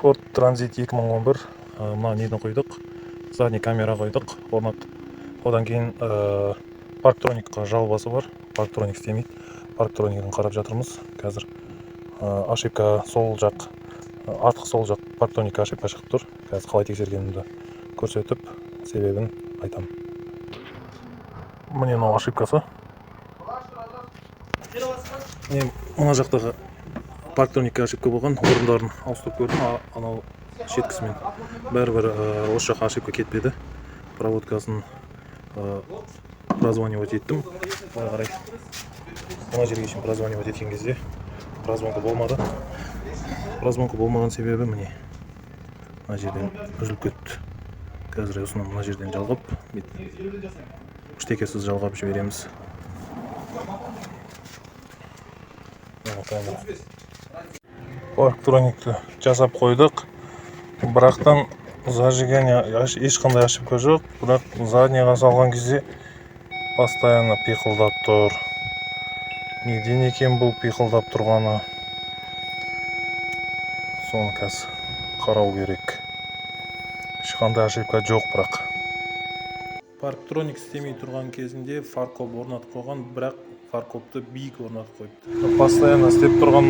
Ford Transit 2011 мына нені қойдық, задний камера қойдық, орнаттық. Одан кейін парктроникқа жалобасы бар, парктроник істемейді. Парктроникін қарап жатырмыз. Қазір ошибка сол жақ, артқы сол жақ парктроникке ошибка шығып тұр. Қазір қалай тексергенімді көрсетіп, себебін айтамын. Міне мынау ошибкасы. Мына жақтағы парктроникке ошибка болған, орындарын ауыстырып көрдім, анау шеткісімен. Бәрібір осы жаққа ошибка кетпеді. Проводкасын прозванивать еттім. Былай қарай. Мына жерге шейін прозванивать еткен кезде прозвонка болмады. Прозвонка болмаған себебі міне мына жерден үзіліп кетті. Қазір осыны мына жерден жалғап, штекерсіз жалғап жібереміз. Парктроникті жасап қойдық. Бірақтан зажигание ешқандай ошибка жоқ, бірақ заднийға салған кезде постоянно пиқылдап тұр. Неден екен бұл пиқылдап тұрғаны? Соны қазір қарау керек. Ешқандай ошибка жоқ бірақ. Парктроник істемей тұрған кезінде фаркоп орнатып қойған, бірақ фаркопты биік орнатып қойды. Постоянно істеп тұрған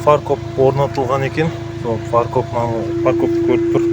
фаркоп орнатылған екен. Сол фаркопты көріп тұр.